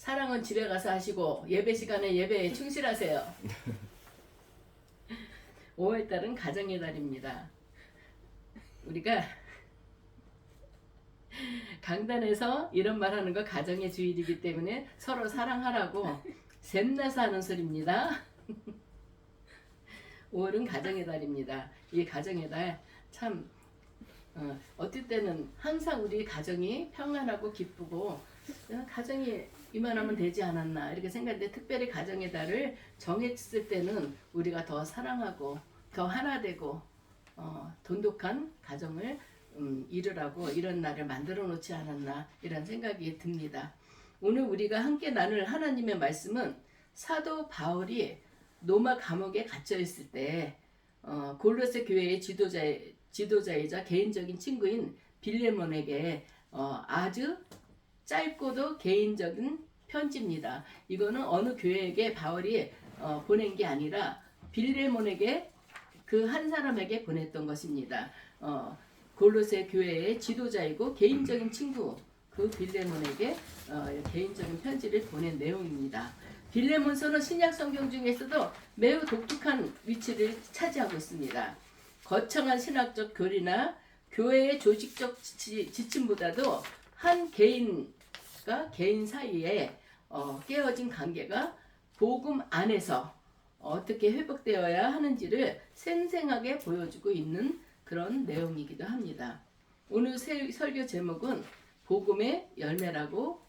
사랑은 집에 가서 하시고 예배 시간에 예배에 충실하세요. 5월달은 가정의 달입니다. 우리가 강단에서 이런 말 하는 거 가정의 주일이기 때문에 서로 사랑하라고 샘나서 하는 소리입니다. 5월은 가정의 달입니다. 이 가정의 달 참 어떨 때는 항상 우리 가정이 평안하고 기쁘고 가정이 이만하면 되지 않았나 이렇게 생각하는데 특별히 가정의 달을 정했을 때는 우리가 더 사랑하고 더 하나 되고 돈독한 가정을 이루라고 이런 날을 만들어 놓지 않았나 이런 생각이 듭니다. 오늘 우리가 함께 나눌 하나님의 말씀은 사도 바울이 로마 감옥에 갇혀 있을 때 골로새 교회의 지도자이자 개인적인 친구인 빌레몬에게 아주 짧고도 개인적인 편지입니다. 이거는 어느 교회에게 바울이 보낸 게 아니라 빌레몬에게 그 한 사람에게 보냈던 것입니다. 골로새 교회의 지도자이고 개인적인 친구 그 빌레몬에게 개인적인 편지를 보낸 내용입니다. 빌레몬서는 신약 성경 중에서도 매우 독특한 위치를 차지하고 있습니다. 거창한 신학적 교리나 교회의 조직적 지침보다도 한 개인과 개인 사이에 깨어진 관계가 복음 안에서 어떻게 회복되어야 하는지를 생생하게 보여주고 있는 그런 내용이기도 합니다. 오늘 설교 제목은 복음의 열매라고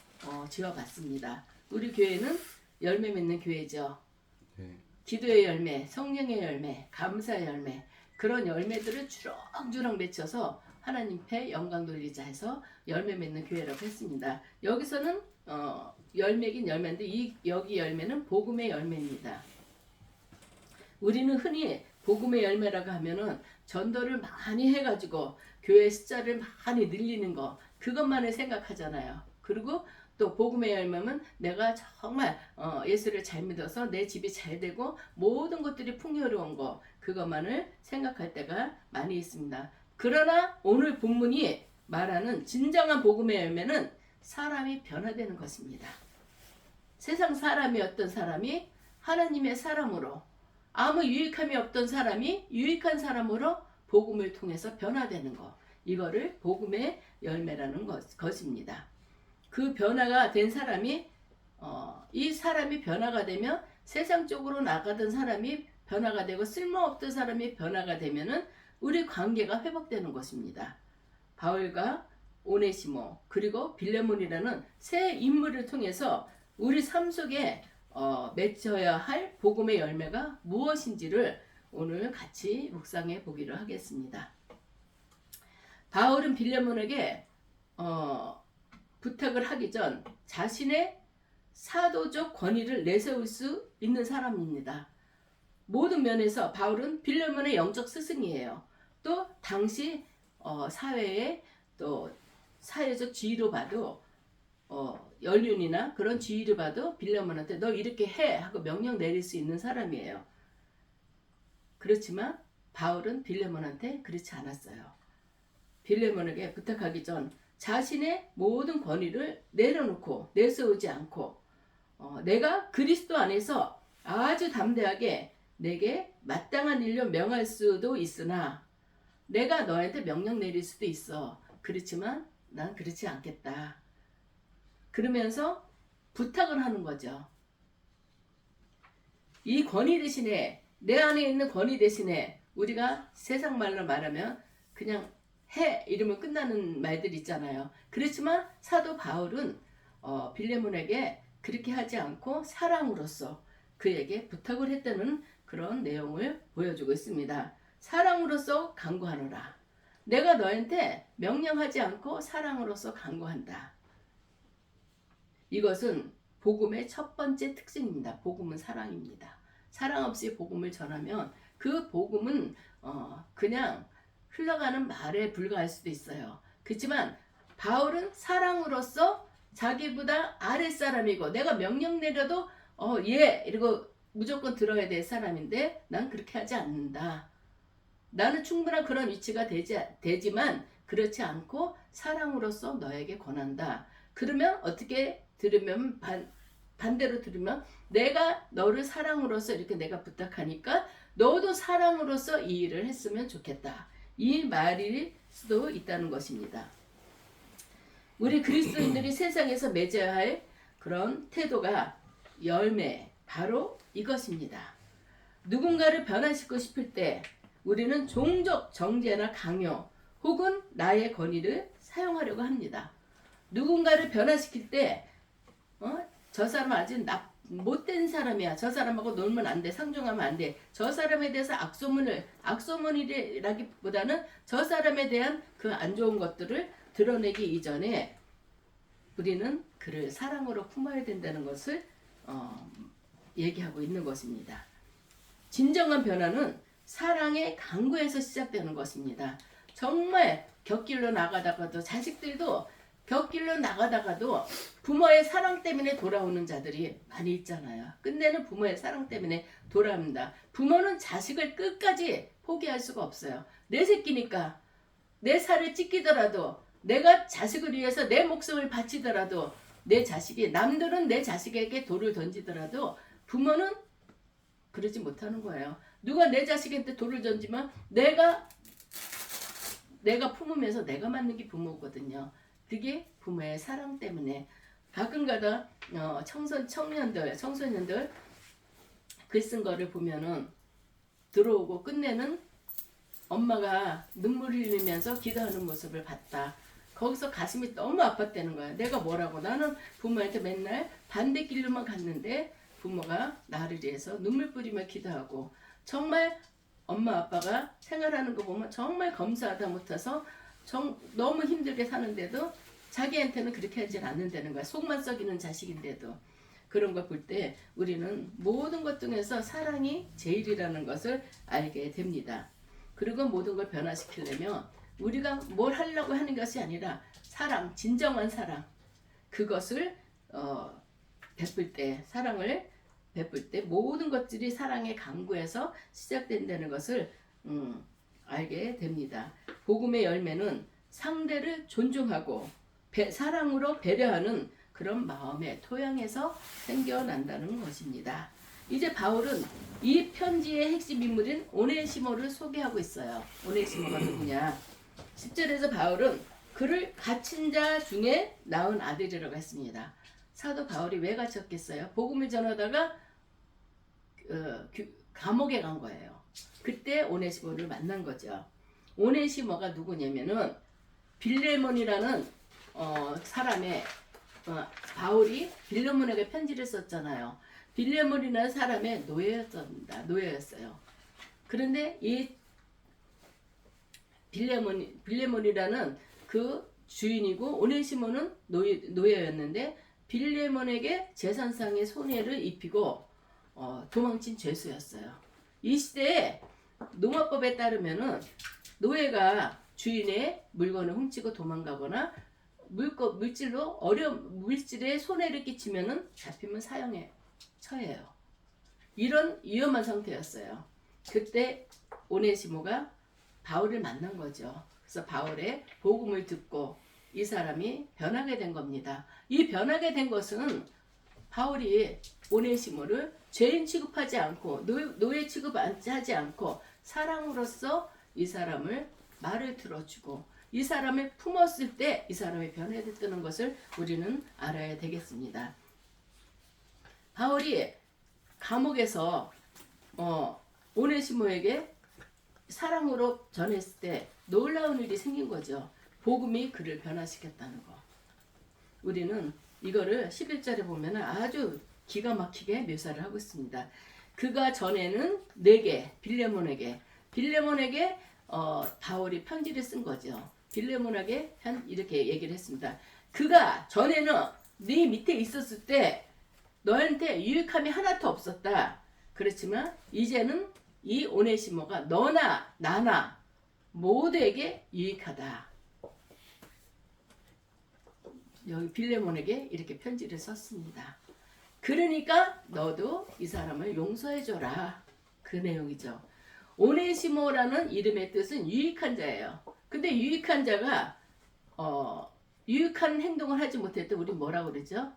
지어봤습니다. 우리 교회는 열매 맺는 교회죠. 네. 기도의 열매, 성령의 열매, 감사의 열매 그런 열매들을 주렁주렁 맺혀서 하나님 앞에 영광 돌리자 해서 열매 맺는 교회라고 했습니다. 여기서는 열매긴 열매인데 여기 열매는 복음의 열매입니다. 우리는 흔히 복음의 열매라고 하면은 전도를 많이 해가지고 교회 숫자를 많이 늘리는 거 그것만을 생각하잖아요. 그리고 또 복음의 열매는 내가 정말 예수를 잘 믿어서 내 집이 잘 되고 모든 것들이 풍요로운 거 그것만을 생각할 때가 많이 있습니다. 그러나 오늘 본문이 말하는 진정한 복음의 열매는 사람이 변화되는 것입니다. 세상 사람이 어떤 사람이 하나님의 사람으로 아무 유익함이 없던 사람이 유익한 사람으로 복음을 통해서 변화되는 것 이거를 복음의 열매라는 것입니다. 그 변화가 된 사람이 이 사람이 변화가 되면 세상적으로 나가던 사람이 변화가 되고 쓸모없던 사람이 변화가 되면은 우리 관계가 회복되는 것입니다. 바울과 오네시모 그리고 빌레몬이라는 새 인물을 통해서 우리 삶 속에 맺혀야 할 복음의 열매가 무엇인지를 오늘 같이 묵상해 보기로 하겠습니다. 바울은 빌레몬에게 부탁을 하기 전 자신의 사도적 권위를 내세울 수 있는 사람입니다. 모든 면에서 바울은 빌레몬의 영적 스승이에요. 또 당시 사회의 또 사회적 지위로 봐도 연륜이나 그런 지위를 봐도 빌레몬한테 너 이렇게 해 하고 명령 내릴 수 있는 사람이에요. 그렇지만 바울은 빌레몬한테 그렇지 않았어요. 빌레몬에게 부탁하기 전 자신의 모든 권위를 내려놓고 내세우지 않고 내가 그리스도 안에서 아주 담대하게 내게 마땅한 일로 명할 수도 있으나 내가 너한테 명령 내릴 수도 있어. 그렇지만 난 그렇지 않겠다. 그러면서 부탁을 하는 거죠. 이 권위 대신에 내 안에 있는 권위 대신에 우리가 세상 말로 말하면 그냥 해 이러면 끝나는 말들 있잖아요. 그렇지만 사도 바울은 빌레몬에게 그렇게 하지 않고 사랑으로서 그에게 부탁을 했다는 그런 내용을 보여주고 있습니다. 사랑으로서 간구하노라. 내가 너한테 명령하지 않고 사랑으로서 간구한다. 이것은 복음의 첫 번째 특징입니다. 복음은 사랑입니다. 사랑 없이 복음을 전하면 그 복음은 그냥 흘러가는 말에 불과할 수도 있어요. 그렇지만 바울은 사랑으로서 자기보다 아랫사람이고 내가 명령 내려도 예 이러고 무조건 들어야 될 사람인데 난 그렇게 하지 않는다. 나는 충분한 그런 위치가 되지만 그렇지 않고 사랑으로서 너에게 권한다. 그러면 어떻게 들으면 반대로 들으면 내가 너를 사랑으로서 이렇게 내가 부탁하니까 너도 사랑으로서 이 일을 했으면 좋겠다. 이 말일 수도 있다는 것입니다. 우리 그리스도인들이 세상에서 맺어야 할 그런 태도가 열매, 바로 이것입니다. 누군가를 변화시키고 싶을 때 우리는 종족, 정죄나 강요 혹은 나의 권위를 사용하려고 합니다. 누군가를 변화시킬 때 저 사람은 아직 못된 사람이야. 저 사람하고 놀면 안 돼. 상종하면 안 돼. 저 사람에 대해서 악소문이라기보다는 저 사람에 대한 그 안 좋은 것들을 드러내기 이전에 우리는 그를 사랑으로 품어야 된다는 것을 얘기하고 있는 것입니다. 진정한 변화는 사랑의 강구에서 시작되는 것입니다. 정말 곁길로 나가다가도 자식들도 곁길로 나가다가도 부모의 사랑 때문에 돌아오는 자들이 많이 있잖아요. 끝내는 부모의 사랑 때문에 돌아옵니다. 부모는 자식을 끝까지 포기할 수가 없어요. 내 새끼니까 내 살을 찢기더라도 내가 자식을 위해서 내 목숨을 바치더라도 내 자식이 남들은 내 자식에게 돌을 던지더라도 부모는 그러지 못하는 거예요. 누가 내 자식한테 돌을 던지면 내가 품으면서 내가 맞는 게 부모거든요. 그게 부모의 사랑 때문에 가끔가다 청소년들 글 쓴 거를 보면은 들어오고 끝내는 엄마가 눈물 흘리면서 기도하는 모습을 봤다. 거기서 가슴이 너무 아팠다는 거야. 내가 뭐라고? 나는 부모한테 맨날 반대길로만 갔는데 부모가 나를 위해서 눈물 뿌리며 기도하고 정말 엄마 아빠가 생활하는 거 보면 정말 검사하다 못해서 너무 힘들게 사는데도 자기한테는 그렇게 하질 않는다는 거야. 속만 썩이는 자식인데도. 그런 걸 볼 때 우리는 모든 것 중에서 사랑이 제일이라는 것을 알게 됩니다. 그리고 모든 걸 변화시키려면 우리가 뭘 하려고 하는 것이 아니라 사랑, 진정한 사랑, 그것을 베풀 때, 사랑을 베풀 때 모든 것들이 사랑의 강구에서 시작된다는 것을 알게 됩니다. 복음의 열매는 상대를 존중하고 사랑으로 배려하는 그런 마음의 토양에서 생겨난다는 것입니다. 이제 바울은 이 편지의 핵심 인물인 오네시모를 소개하고 있어요. 오네시모가 누구냐? 10절에서 바울은 그를 갇힌 자 중에 낳은 아들이라고 했습니다. 사도 바울이 왜 갇혔겠어요? 복음을 전하다가 감옥에 간 거예요. 그때 오네시모를 만난 거죠. 오네시모가 누구냐면은 빌레몬이라는 사람의 바울이 빌레몬에게 편지를 썼잖아요. 빌레몬이라는 사람의 노예였어요. 그런데 이 빌레몬이라는 그 주인이고 오네시모는 노예였는데 빌레몬에게 재산상의 손해를 입히고 도망친 죄수였어요. 이 시대에 노마법에 따르면은 노예가 주인의 물건을 훔치고 도망가거나 물질에 손해를 끼치면은 잡히면 사형에 처해요. 이런 위험한 상태였어요. 그때 오네시모가 바울을 만난 거죠. 그래서 바울의 복음을 듣고 이 사람이 변하게 된 겁니다. 이 변하게 된 것은 바울이 오네시모를 죄인 취급하지 않고 노예 취급하지 않고 사랑으로서 이 사람을 말을 들어주고 이 사람을 품었을 때 이 사람이 변해졌다는 것을 우리는 알아야 되겠습니다. 바울이 감옥에서 오네시모에게 사랑으로 전했을 때 놀라운 일이 생긴 거죠. 복음이 그를 변화시켰다는 거. 우리는 이거를 11절에 보면 아주 기가 막히게 묘사를 하고 있습니다. 그가 전에는 빌레몬에게 바울이 편지를 쓴 거죠. 빌레몬에게 이렇게 얘기를 했습니다. 그가 전에는 네 밑에 있었을 때 너한테 유익함이 하나도 없었다. 그렇지만 이제는 이 오네시모가 너나 나나 모두에게 유익하다. 여기 빌레몬에게 이렇게 편지를 썼습니다. 그러니까 너도 이 사람을 용서해줘라. 그 내용이죠. 오네시모라는 이름의 뜻은 유익한 자예요. 근데 유익한 자가 유익한 행동을 하지 못할 때 우리 뭐라고 그러죠?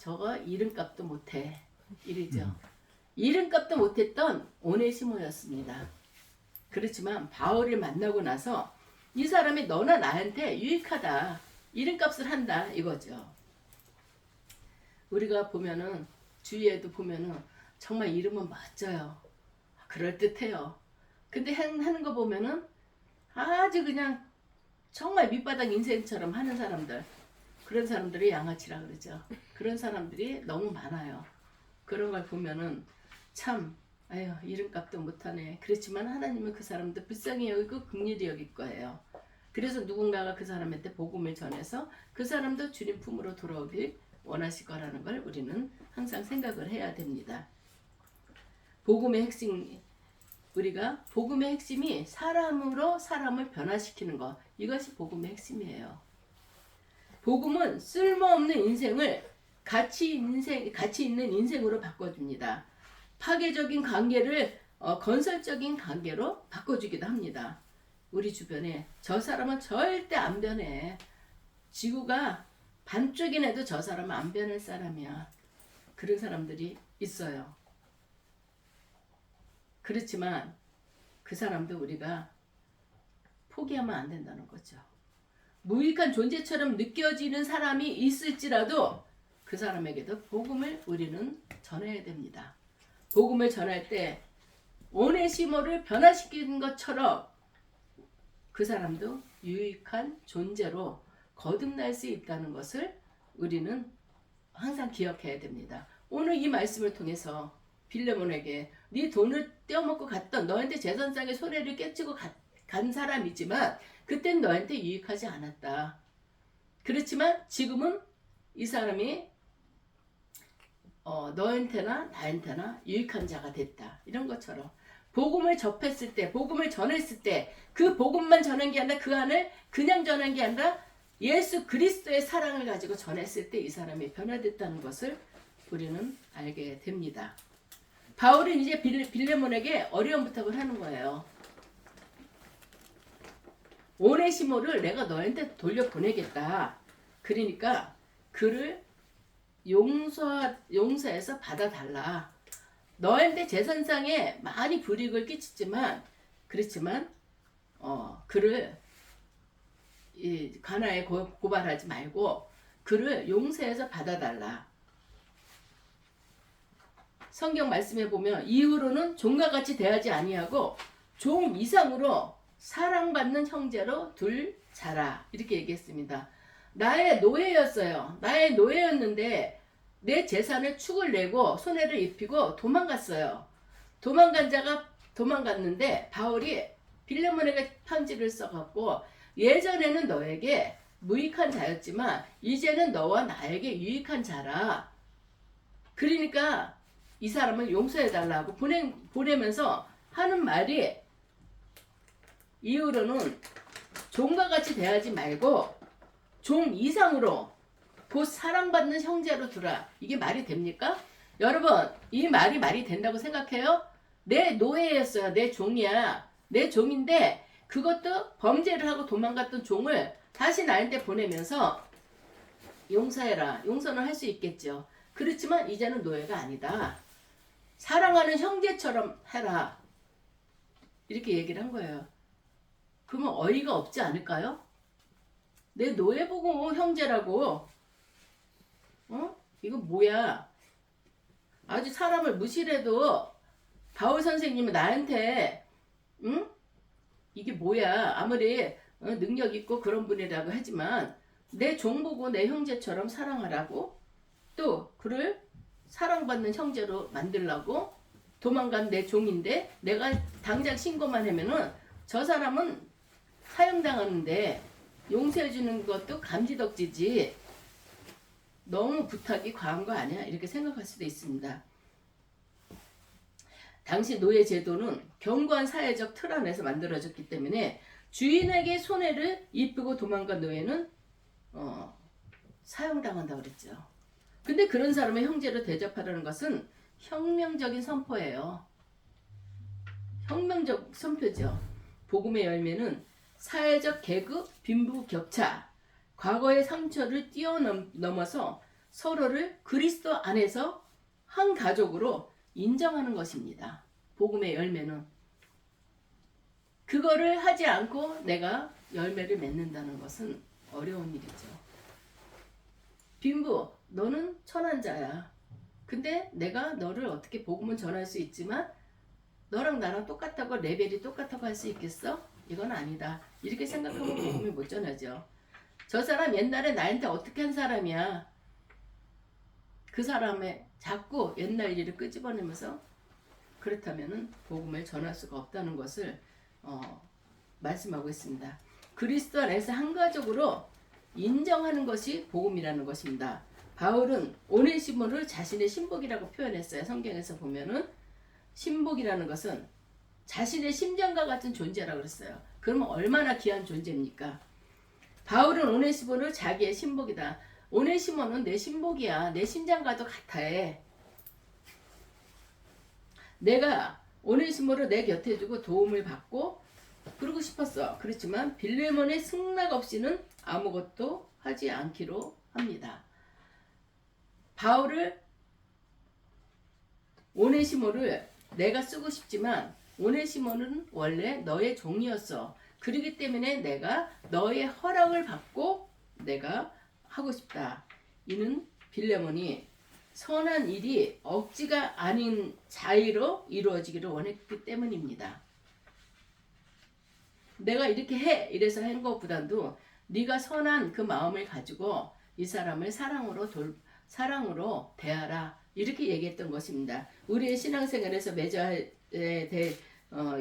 저거 이름값도 못해. 이러죠. 이름값도 못했던 오네시모였습니다. 그렇지만 바울을 만나고 나서 이 사람이 너나 나한테 유익하다. 이름값을 한다. 이거죠. 우리가 보면은 주위에도 보면은 정말 이름은 멋져요. 그럴듯해요. 근데 하는 거 보면은 아주 그냥 정말 밑바닥 인생처럼 하는 사람들, 그런 사람들이 양아치라 그러죠. 그런 사람들이 너무 많아요. 그런 걸 보면은 참 아유 이름값도 못하네. 그렇지만 하나님은 그 사람도 불쌍히 여기고 긍휼히 여길 거예요. 그래서 누군가가 그 사람한테 복음을 전해서 그 사람도 주님 품으로 돌아오길 원하실 거라는 걸 우리는 항상 생각을 해야 됩니다. 복음의 핵심, 우리가 복음의 핵심이 사람으로 사람을 변화시키는 것, 이것이 복음의 핵심이에요. 복음은 쓸모없는 인생을 가치 있는 인생으로 바꿔줍니다. 파괴적인 관계를 건설적인 관계로 바꿔주기도 합니다. 우리 주변에 저 사람은 절대 안 변해. 지구가 반쪽이나 해도 저 사람은 안 변할 사람이야. 그런 사람들이 있어요. 그렇지만 그 사람도 우리가 포기하면 안 된다는 거죠. 무익한 존재처럼 느껴지는 사람이 있을지라도 그 사람에게도 복음을 우리는 전해야 됩니다. 복음을 전할 때 오네시모를 변화시키는 것처럼 그 사람도 유익한 존재로 거듭날 수 있다는 것을 우리는 항상 기억해야 됩니다. 오늘 이 말씀을 통해서 빌레몬에게 네 돈을 떼어먹고 갔던 너한테 제선상의 손해를 깨치고 간 사람이지만 그땐 너한테 유익하지 않았다. 그렇지만 지금은 이 사람이 너한테나 나한테나 유익한 자가 됐다. 이런 것처럼 복음을 접했을 때, 복음을 전했을 때 그 복음만 전한 게 아니라 그 안을 그냥 전한 게 아니라 예수 그리스도의 사랑을 가지고 전했을 때 이 사람이 변화됐다는 것을 우리는 알게 됩니다. 바울은 이제 빌레몬에게 어려운 부탁을 하는 거예요. 오네시모를 내가 너한테 돌려보내겠다. 그러니까 그를 용서해서 받아달라. 너한테 재산상에 많이 불이익을 끼치지만 그렇지만 그를 이 가나에 고발하지 말고 그를 용서해서 받아달라. 성경 말씀에 보면 이후로는 종과 같이 대하지 아니하고 종 이상으로 사랑받는 형제로 둘 자라. 이렇게 얘기했습니다. 나의 노예였어요. 나의 노예였는데 내 재산을 축을 내고 손해를 입히고 도망갔어요. 도망간 자가 도망갔는데 바울이 빌레몬에게 편지를 써갖고 예전에는 너에게 무익한 자였지만 이제는 너와 나에게 유익한 자라. 그러니까 이 사람을 용서해달라고 보내면서 하는 말이 이후로는 종과 같이 대하지 말고 종 이상으로 곧 사랑받는 형제로 두라. 이게 말이 됩니까? 여러분 이 말이 된다고 생각해요? 내 노예였어요. 내 종이야. 내 종인데 그것도 범죄를 하고 도망갔던 종을 다시 나한테 보내면서 용서해라. 용서는 할 수 있겠죠. 그렇지만 이제는 노예가 아니다. 사랑하는 형제처럼 해라. 이렇게 얘기를 한 거예요. 그러면 어이가 없지 않을까요? 내 노예 보고 형제라고. 이거 뭐야? 아주 사람을 무시해도 바울 선생님은 나한테 이게 뭐야? 아무리 능력 있고 그런 분이라고 하지만 내 종 보고 내 형제처럼 사랑하라고 또 그를 사랑받는 형제로 만들라고 도망간 내 종인데 내가 당장 신고만 하면은 저 사람은 사형당하는데 용서해주는 것도 감지덕지지 너무 부탁이 과한 거 아니야? 이렇게 생각할 수도 있습니다. 당시 노예 제도는 견고한 사회적 틀 안에서 만들어졌기 때문에 주인에게 손해를 입히고 도망간 노예는 사형당한다고 그랬죠. 근데 그런 사람을 형제로 대접하라는 것은 혁명적인 선포예요. 혁명적 선포죠. 복음의 열매는 사회적 계급, 빈부격차, 과거의 상처를 뛰어넘어서 서로를 그리스도 안에서 한 가족으로 인정하는 것입니다. 복음의 열매는 그거를 하지 않고 내가 열매를 맺는다는 것은 어려운 일이죠. 빈부, 너는 천한 자야. 근데 내가 너를 어떻게 복음을 전할 수 있지만 너랑 나랑 똑같다고 레벨이 똑같다고 할 수 있겠어? 이건 아니다. 이렇게 생각하면 복음을 못 전하죠. 저 사람 옛날에 나한테 어떻게 한 사람이야. 그 사람의 자꾸 옛날 일을 끄집어내면서 그렇다면 복음을 전할 수가 없다는 것을 말씀하고 있습니다. 그리스도 안에서 한 가족으로 인정하는 것이 복음이라는 것입니다. 바울은 오네시모를 자신의 신복이라고 표현했어요. 성경에서 보면은 신복이라는 것은 자신의 심장과 같은 존재라고 그랬어요. 그러면 얼마나 귀한 존재입니까? 바울은 오네시모를 자기의 신복이다. 오네시모는 내 신복이야. 내 심장과도 같아. 내가 오네시모를 내 곁에 두고 도움을 받고 그러고 싶었어. 그렇지만 빌레몬의 승낙 없이는 아무것도 하지 않기로 합니다. 바울을 오네시모를 내가 쓰고 싶지만 오네시모는 원래 너의 종이었어. 그렇기 때문에 내가 너의 허락을 받고 내가 하고 싶다. 이는 빌레몬이 선한 일이 억지가 아닌 자의로 이루어지기를 원했기 때문입니다. 내가 이렇게 해 이래서 한 것보다도 네가 선한 그 마음을 가지고 이 사람을 사랑으로 대하라 이렇게 얘기했던 것입니다. 우리의 신앙생활에서 맺어야 될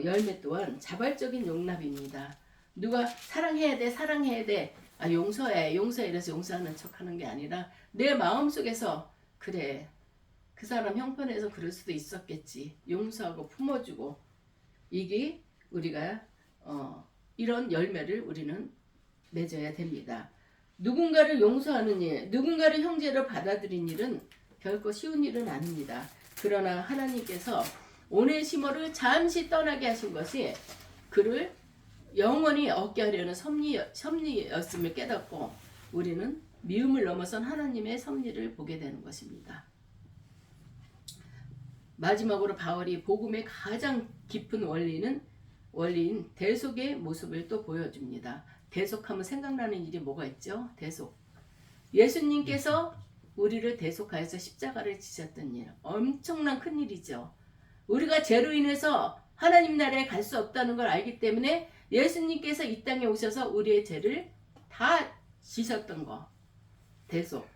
열매 또한 자발적인 용납입니다. 누가 사랑해야 돼 용서해 이래서 용서하는 척하는 게 아니라 내 마음속에서 그래 그 사람 형편에서 그럴 수도 있었겠지 용서하고 품어주고 이게 우리가 이런 열매를 우리는 맺어야 됩니다. 누군가를 용서하는 일, 누군가를 형제로 받아들인 일은 결코 쉬운 일은 아닙니다. 그러나 하나님께서 오네시모를 잠시 떠나게 하신 것이 그를 영원히 얻게 하려는 섭리였음을 깨닫고 우리는 미움을 넘어선 하나님의 섭리를 보게 되는 것입니다. 마지막으로 바울이 복음의 가장 깊은 원리인 대속의 모습을 또 보여줍니다. 대속하면 생각나는 일이 뭐가 있죠? 대속. 예수님께서 우리를 대속하여서 십자가를 지셨던 일. 엄청난 큰 일이죠. 우리가 죄로 인해서 하나님 나라에 갈 수 없다는 걸 알기 때문에 예수님께서 이 땅에 오셔서 우리의 죄를 다 지셨던 거. 대속.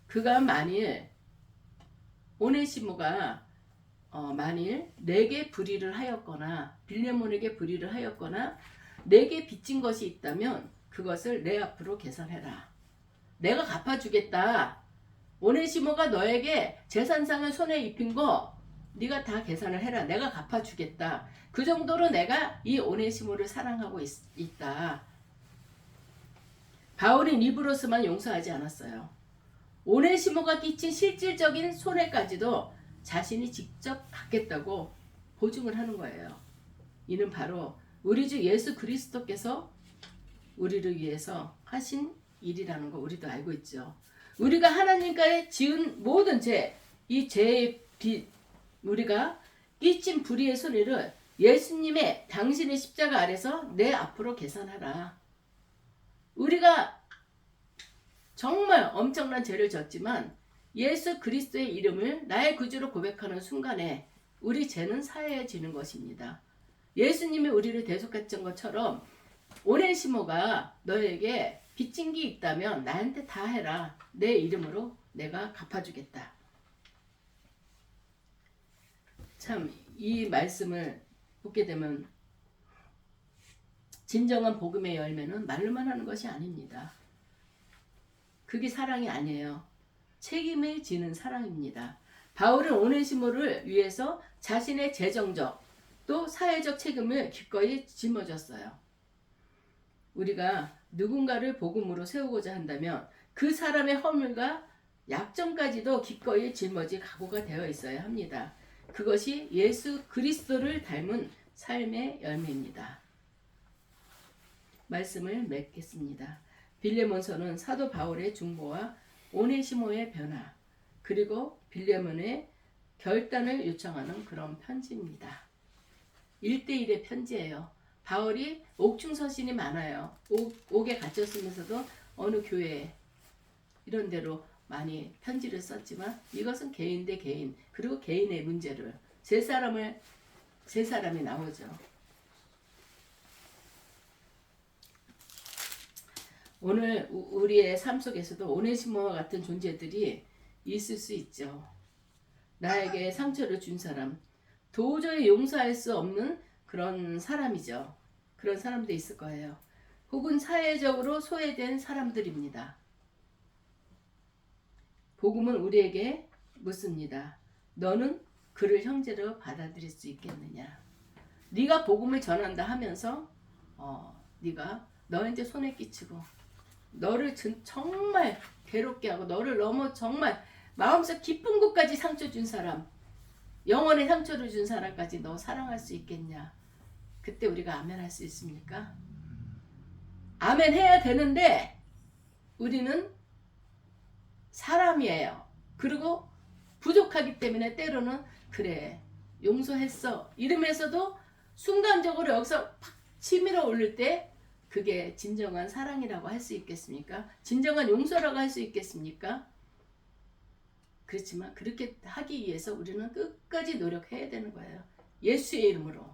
그가 만일 오네시모가 만일 내게 불의를 하였거나 빌레몬에게 불의를 하였거나 내게 빚진 것이 있다면 그것을 내 앞으로 계산해라. 내가 갚아주겠다. 오네시모가 너에게 재산상을 손에 입힌 거 네가 다 계산을 해라. 내가 갚아주겠다. 그 정도로 내가 이 오네시모를 사랑하고 있다. 바울은 입으로서만 용서하지 않았어요. 오네시모가 끼친 실질적인 손해까지도 자신이 직접 받겠다고 보증을 하는 거예요. 이는 바로 우리 주 예수 그리스도께서 우리를 위해서 하신 일이라는 거 우리도 알고 있죠. 우리가 하나님과의 지은 모든 죄, 이 죄의 빚, 우리가 끼친 불의의 손해를 예수님의 당신의 십자가 아래서 내 앞으로 계산하라. 우리가 정말 엄청난 죄를 졌지만 예수 그리스도의 이름을 나의 구주로 고백하는 순간에 우리 죄는 사해지는 것입니다. 예수님이 우리를 대속했던 것처럼 오네시모가 너에게 빚진 게 있다면 나한테 다 해라. 내 이름으로 내가 갚아주겠다. 참 이 말씀을 보게 되면 진정한 복음의 열매는 말로만 하는 것이 아닙니다. 그게 사랑이 아니에요. 책임을 지는 사랑입니다. 바울은 오네시모를 위해서 자신의 재정적 또 사회적 책임을 기꺼이 짊어졌어요. 우리가 누군가를 복음으로 세우고자 한다면 그 사람의 허물과 약점까지도 기꺼이 짊어질 각오가 되어 있어야 합니다. 그것이 예수 그리스도를 닮은 삶의 열매입니다. 말씀을 맺겠습니다. 빌레몬서는 사도 바울의 중보와 오네시모의 변화, 그리고 빌레몬의 결단을 요청하는 그런 편지입니다. 1대1의 편지예요. 바울이 옥중 서신이 많아요. 옥에 갇혔으면서도 어느 교회에 이런 데로 많이 편지를 썼지만 이것은 개인 대 개인, 그리고 개인의 문제를 세 사람이 나오죠. 오늘 우리의 삶 속에서도 오네시모와 같은 존재들이 있을 수 있죠. 나에게 상처를 준 사람, 도저히 용서할 수 없는 그런 사람이죠. 그런 사람도 있을 거예요. 혹은 사회적으로 소외된 사람들입니다. 복음은 우리에게 묻습니다. 너는 그를 형제로 받아들일 수 있겠느냐? 네가 복음을 전한다 하면서 네가 너한테 손에 끼치고 너를 정말 괴롭게 하고 너를 너무 정말 마음속 깊은 곳까지 상처 준 사람, 영혼의 상처를 준 사람까지 너 사랑할 수 있겠냐? 그때 우리가 아멘 할 수 있습니까? 아멘 해야 되는데 우리는 사람이에요. 그리고 부족하기 때문에 때로는 그래 용서했어 이러면서도 순간적으로 여기서 팍 치밀어 오를 때 그게 진정한 사랑이라고 할 수 있겠습니까? 진정한 용서라고 할 수 있겠습니까? 그렇지만 그렇게 하기 위해서 우리는 끝까지 노력해야 되는 거예요. 예수의 이름으로.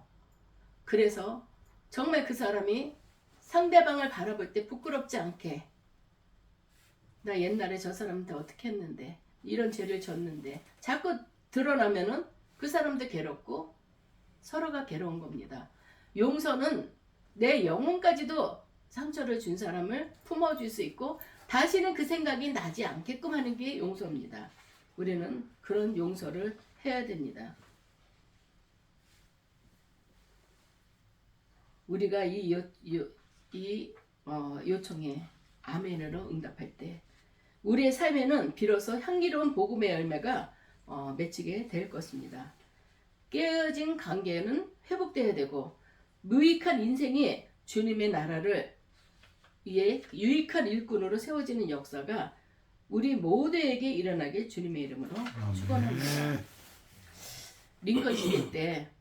그래서 정말 그 사람이 상대방을 바라볼 때 부끄럽지 않게 나 옛날에 저 사람한테 어떻게 했는데 이런 죄를 졌는데 자꾸 드러나면은 그 사람도 괴롭고 서로가 괴로운 겁니다. 용서는 내 영혼까지도 상처를 준 사람을 품어줄 수 있고 다시는 그 생각이 나지 않게끔 하는 게 용서입니다. 우리는 그런 용서를 해야 됩니다. 우리가 이 요청에 아멘으로 응답할 때 우리의 삶에는 비로소 향기로운 복음의 열매가 맺히게 될 것입니다. 깨어진 관계는 회복되어야 되고 무익한 인생이 주님의 나라를 위해 유익한 일꾼으로 세워지는 역사가 우리 모두에게 일어나길 주님의 이름으로 축원합니다. 링컨 시대 때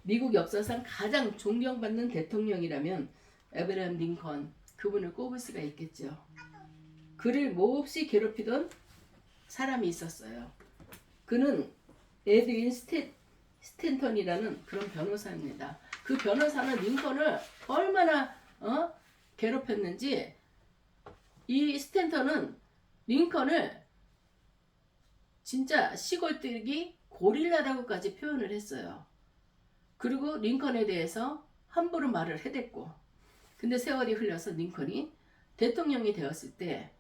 미국 역사상 가장 존경받는 대통령이라면 에브라함 링컨, 그분을 꼽을 수가 있겠죠. 그를 몹시 괴롭히던 사람이 있었어요. 그는 에드윈 스탠턴이라는 그런 변호사입니다. 그 변호사는 링컨을 얼마나 괴롭혔는지 이 스탠턴은 링컨을 진짜 시골뜨기 고릴라라고까지 표현을 했어요. 그리고 링컨에 대해서 함부로 말을 해댔고, 근데 세월이 흘러서 링컨이 대통령이 되었을 때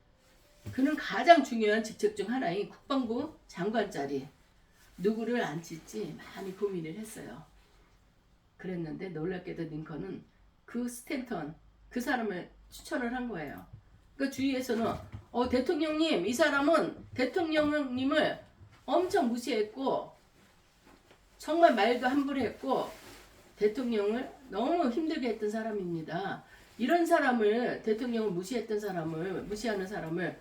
그는 가장 중요한 직책 중 하나인 국방부 장관 자리 누구를 앉힐지 많이 고민을 했어요. 그랬는데 놀랍게도 링컨은 그 스탠턴 그 사람을 추천을 한 거예요. 그 주위에서는 대통령님, 이 사람은 대통령님을 엄청 무시했고 정말 말도 함부로 했고 대통령을 너무 힘들게 했던 사람입니다. 이런 사람을, 대통령을 무시했던 사람을, 무시하는 사람을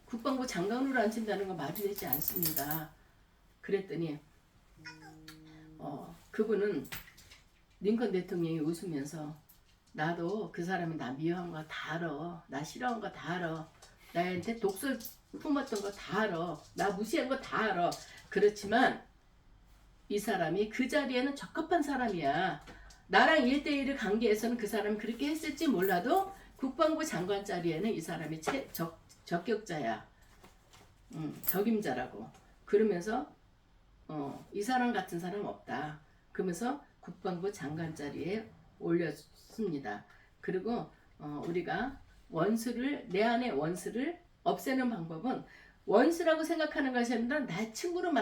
국방부 장관으로 앉힌다는 건 말이 되지 않습니다. 그랬더니 그분은 링컨 대통령이 웃으면서 나도 그 사람이 나 미워한 거 다 알아. 나 싫어한 거 다 알아. 나한테 독설 품었던 거 다 알아. 나 무시한 거 다 알아. 그렇지만 이 사람이 그 자리에는 적합한 사람이야. 나랑 1대1을 관계에서는 그 사람이 그렇게 했을지 몰라도 국방부 장관 자리에는 이 사람이 적격자야. 적임자라고. 그러면서 이 사람 같은 사람 없다. 그러면서 국방부 장관 자리에 올렸습니다. 그리고 우리가 내 안의 원수를 없애는 방법은 원수라고 생각하는 것이 아니라 내 친구로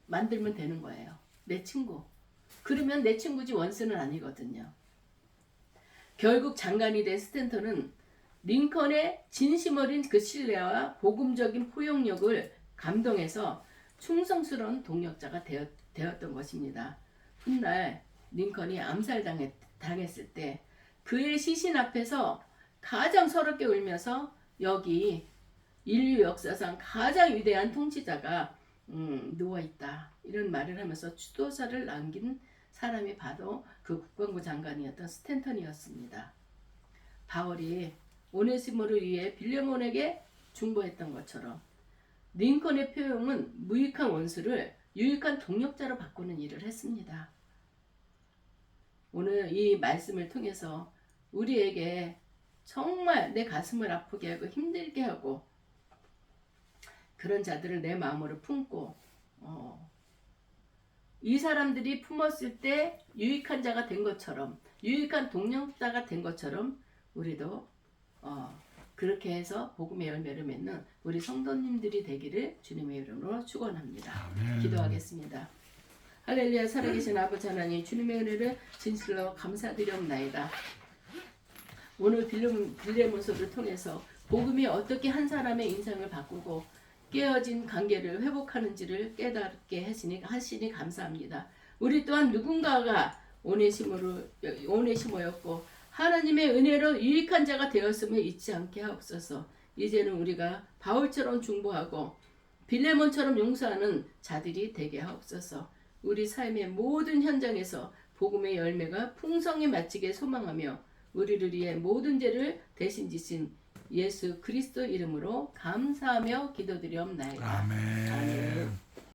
만들면 되는 거예요. 내 친구. 그러면 내 친구지 원수는 아니거든요. 결국 장관이 된 스탠턴은 링컨의 진심 어린 그 신뢰와 복음적인 포용력을 감동해서 충성스러운 동역자가 되었던 것입니다. 훗날 링컨이 암살당했을 때 그의 시신 앞에서 가장 서럽게 울면서 여기 인류 역사상 가장 위대한 통치자가 누워있다 이런 말을 하면서 추도사를 남긴 사람이 바로 그 국방부 장관이었던 스탠턴이었습니다. 바울이 오네시모를 위해 빌레몬에게 중보했던 것처럼 링컨의 표용은 무익한 원수를 유익한 동력자로 바꾸는 일을 했습니다. 오늘 이 말씀을 통해서 우리에게 정말 내 가슴을 아프게 하고 힘들게 하고 그런 자들을 내 마음으로 품고 이 사람들이 품었을 때 유익한 자가 된 것처럼 유익한 동력자가 된 것처럼 우리도 그렇게 해서 복음의 열매를 맺는 우리 성도님들이 되기를 주님의 이름으로 축원합니다. 기도하겠습니다. 할렐루야. 살아계신 아버지 하나님 주님의 은혜를 진실로 감사드리옵나이다. 오늘 빌레몬서를 통해서 복음이 어떻게 한 사람의 인생을 바꾸고 깨어진 관계를 회복하는지를 깨닫게 하시니 감사합니다. 우리 또한 누군가가 오네시모였고 하나님의 은혜로 유익한 자가 되었음을 잊지 않게 하옵소서. 이제는 우리가 바울처럼 중보하고 빌레몬처럼 용서하는 자들이 되게 하옵소서. 우리 삶의 모든 현장에서 복음의 열매가 풍성히 맺히게 소망하며 우리를 위해 모든 죄를 대신 지신 예수 그리스도 이름으로 감사하며 기도드리옵나이다. 아멘. 아멘.